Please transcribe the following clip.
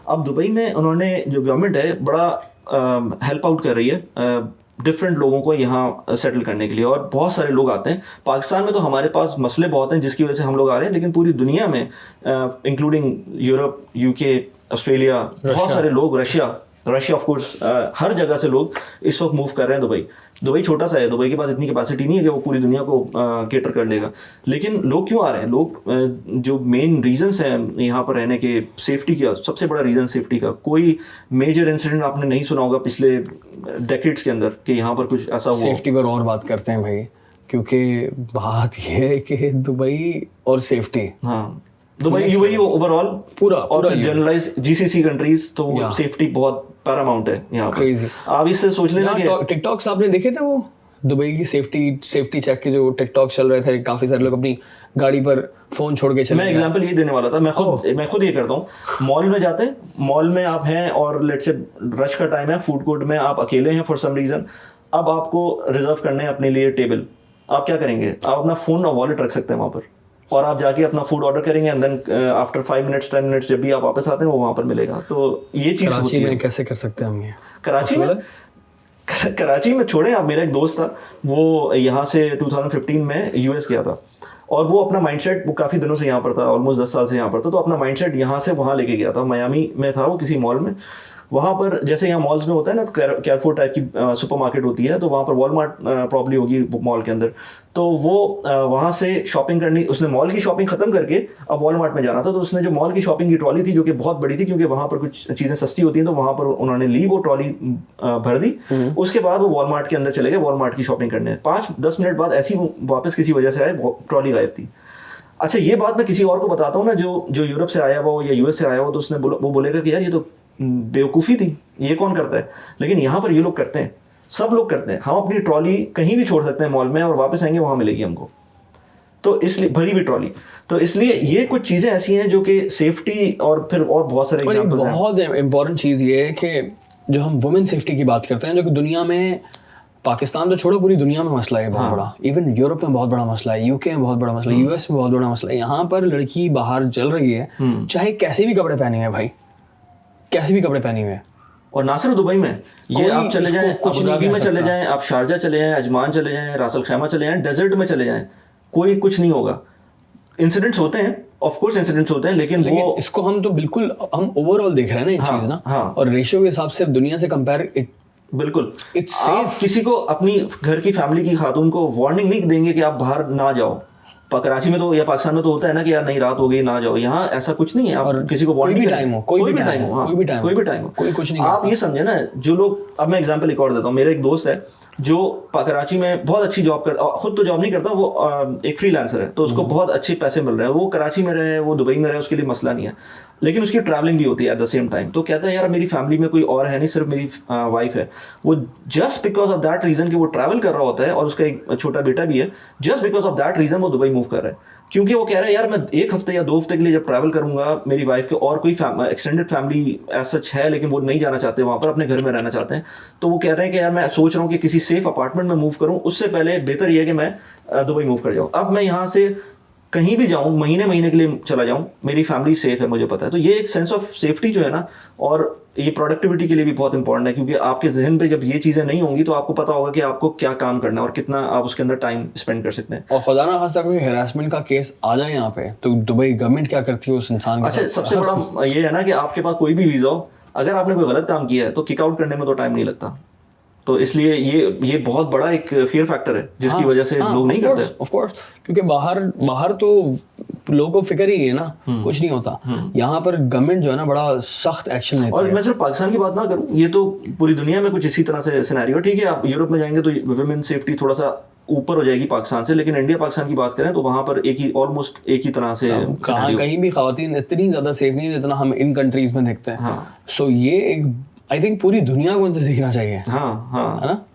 अब दुबई में उन्होंने जो गवर्नमेंट है बड़ा हेल्प आउट कर रही है डिफरेंट लोगों को यहाँ सेटल करने के लिए, और बहुत सारे लोग आते हैं। पाकिस्तान में तो हमारे पास मसले बहुत हैं जिसकी वजह से हम लोग आ रहे हैं, लेकिन पूरी दुनिया में इंक्लूडिंग यूरोप, यूके, ऑस्ट्रेलिया, बहुत सारे लोग, रशिया ऑफ कोर्स, हर जगह से लोग इस वक्त मूव कर रहे हैं दुबई छोटा सा है, दुबई के पास इतनी कैपेसिटी नहीं है कि वो पूरी दुनिया को केटर कर लेगा। लेकिन लोग क्यों आ रहे हैं? लोग जो मेन रीजंस हैं यहाँ पर रहने के, सेफ्टी का सबसे बड़ा रीज़न सेफ्टी का। कोई मेजर इंसिडेंट आपने नहीं सुना होगा पिछले डेकेड्स के अंदर कि यहाँ पर कुछ ऐसा हुआ। सेफ्टी पर और बात करते हैं भाई, क्योंकि बात ये है कि दुबई और सेफ्टी, हाँ, दुबई यूएई ओवरऑल पूरा और जनरलाइज जीसीसी कंट्रीज, तो सेफ्टी बहुत पैरामाउंट है यहाँ पर। आप इससे सोच लेना कि टिकटॉक्स आपने देखे थे, वो दुबई की सेफ्टी चेक के जो टिकटॉक चल रहे थे, काफी सारे लोग अपनी गाड़ी पर फोन छोड़ के चले। मैं एग्जांपल ये देने वाला था, मैं खुद ये करता हूँ। मॉल में जाते हैं, मॉल में आप हैं और लेट से रश का टाइम है, फूड कोर्ट में आप अकेले हैं फॉर सम रीजन, अब आपको रिजर्व करने हैं अपने लिए टेबल। आप क्या करेंगे? आप अपना फोन और वॉलेट रख सकते हैं वहां पर, और आप जाके अपना फूड ऑर्डर करेंगे, and then after 5 minutes 10 minutes जब भी आप वापस आते हैं वो वहां पर मिलेगा। तो ये चीज कराची में कैसे कर सकते हैं हम ये? कराची में छोड़े आप, मेरा एक दोस्त था, वो यहाँ से 2015 में यूएस गया था, और वो अपना माइंडसेट, वो काफ़ी दिनों से यहाँ पर था, ऑलमोस्ट 10 साल से यहाँ पर था, तो अपना माइंडसेट यहाँ से वहाँ लेके गया था। मियामी में था वो किसी मॉल में, वहाँ पर जैसे यहाँ मॉल्स में होता है ना, कैरफोर टाइप की सुपरमार्केट होती है, तो वहाँ पर वॉलमार्ट प्रॉब्ली होगी मॉल के अंदर, तो वो वहाँ से शॉपिंग करनी, उसने मॉल की शॉपिंग खत्म करके अब वॉलमार्ट में जाना था, तो उसने जो मॉल की शॉपिंग की ट्रॉली थी जो कि बहुत बड़ी थी, क्योंकि वहाँ पर कुछ चीज़ें सस्ती होती हैं, तो वहाँ पर उन्होंने ली, वो ट्रॉली भर दी। उसके बाद वो वॉलमार्ट के अंदर चले गए वॉलमार्ट की शॉपिंग करने। 5-10 मिनट बाद ऐसी वापस किसी वजह से आए, ट्रॉली गायब थी। अच्छा, ये बात मैं किसी और को बताता हूँ ना, जो यूरोप से आया हुआ या यूएस से आया हुआ, तो उसने वो बोलेगा कि यार ये तो बेवकूफ़ी थी, ये कौन करता है? लेकिन यहाँ पर ये लोग करते हैं, सब लोग करते हैं। हम अपनी ट्रॉली कहीं भी छोड़ सकते हैं मॉल में, और वापस आएंगे वहाँ मिलेगी हमको, तो इसलिए भरी हुई ट्रॉली। तो इसलिए ये कुछ चीज़ें ऐसी हैं जो कि सेफ्टी, और फिर और बहुत सारे एग्जाम्पल्स हैं। बहुत इंपॉर्टेंट चीज़ ये है कि जो हम वुमेन सेफ्टी की बात करते हैं, जो कि दुनिया में, पाकिस्तान तो छोड़ो, पूरी दुनिया में मसला है बहुत बड़ा। इवन यूरोप में बहुत बड़ा मसला है, यूके में बहुत बड़ा मसला है, यूएस में बहुत बड़ा मसला है। यहाँ पर लड़की बाहर चल रही है, चाहे कैसे भी कपड़े पहने हुए भाई, कैसे भी कपड़े पहने हुए, और ना सिर्फ दुबई में, ये आप चले जाएं, अबू धाबी में चले जाएं, आप शारजा चले जाएं, अजमान चले जाएं, रासल खैमा चले जाएं, डेजर्ट में चले जाएं, कोई कुछ नहीं होगा। इंसिडेंट्स होते हैं, ऑफ कोर्स इंसिडेंट्स होते हैं, लेकिन वो इसको हम तो बिल्कुल हम ओवरऑल देख रहे हैं ना एक चीज ना, और रेशियो के हिसाब से दुनिया से कंपेयर, बिल्कुल आप किसी को, अपनी घर की फैमिली की खातून को वार्निंग नहीं देंगे कि आप बाहर ना जाओ। कराची में तो या पाकिस्तान में तो होता है ना कि यार नहीं रात हो गई ना जाओ, यहाँ ऐसा कुछ नहीं है। आप किसी को वार्निंग, कोई भी टाइम हो, कोई कुछ नहीं, आप ये समझे ना, जो लोग, अब मैं एग्जांपल एक और देता हूँ। मेरा एक दोस्त है जो कराची में बहुत अच्छी जॉब करता, खुद तो जॉब नहीं करता, वो एक फ्रीलांसर है, तो उसको बहुत अच्छे पैसे मिल रहे हैं। वो कराची में रहे, वो दुबई में रहे, उसके लिए मसला नहीं है, लेकिन उसकी ट्रैवलिंग भी होती है एट द सेम टाइम। तो कहता है यार मेरी फैमिली में कोई और है नहीं, सिर्फ मेरी वाइफ है। वो just because of that reason कि वो ट्रैवल कर रहा होता है, और उसका एक छोटा बेटा भी है, just because of that reason वो दुबई मूव कर रहा है, क्योंकि वो कह रहा है यार मैं 1 हफ्ते या 2 हफ्ते के लिए जब ट्रैवल करूंगा, मेरी वाइफ के और कोई एक्सटेंडेड फैमिली एज सच है, लेकिन वो नहीं जाना चाहते वहाँ पर, अपने घर में रहना चाहते हैं। तो वो कह रहे हैं कि यार मैं सोच रहा हूँ कि किसी सेफ अपार्टमेंट में मूव करूँ, उससे पहले बेहतर ये है कि मैं दुबई मूव कर जाऊँ। अब मैं यहाँ से कहीं भी जाऊँ, महीने के लिए चला जाऊँ, मेरी फैमिली सेफ है, मुझे पता है। तो ये एक सेंस ऑफ सेफ्टी जो है ना, और ये प्रोडक्टिविटी के लिए भी बहुत इंपॉर्टेंट है, क्योंकि आपके जहन पे जब ये चीज़ें नहीं होंगी तो आपको पता होगा कि आपको क्या काम करना है और कितना आप उसके अंदर टाइम स्पेंड कर सकते हैं। और खुदा ना खास्ता कोई हैरेसमेंट का केस आ जाए यहाँ पे, तो दुबई गवर्नमेंट क्या करती है उस इंसान के साथ? अच्छा, सबसे बड़ा ये है ना कि आपके पास कोई भी वीज़ा हो, अगर आपने कोई गलत काम किया है तो किक आउट करने में तो टाइम नहीं लगता। तो इसलिए ये बहुत बड़ा एक फियर फैक्टर है जिसकी वजह से लोग नहीं करते। ऑफ कोर्स, क्योंकि बाहर तो लोगों को फिक्र ही नहीं है ना, कुछ नहीं होता। यहाँ पर गवर्नमेंट जो है ना बड़ा सख्त एक्शन लेती है। और मैं सिर्फ पाकिस्तान की बात ना करूँ, ये तो पूरी दुनिया में कुछ इसी तरह से सिनेरियो। ठीक है, आप यूरोप में जाएंगे तो वुमेन सेफ्टी थोड़ा सा ऊपर हो जाएगी पाकिस्तान से, लेकिन इंडिया पाकिस्तान की बात करें तो वहाँ पर ऑलमोस्ट एक ही तरह से कहीं भी खवातीन इतनी ज्यादा सेफ नहीं है जितना हम इन कंट्रीज में देखते हैं। सो ये एक, आई थिंक पूरी दुनिया को उनसे सीखना चाहिए। हाँ, है ना।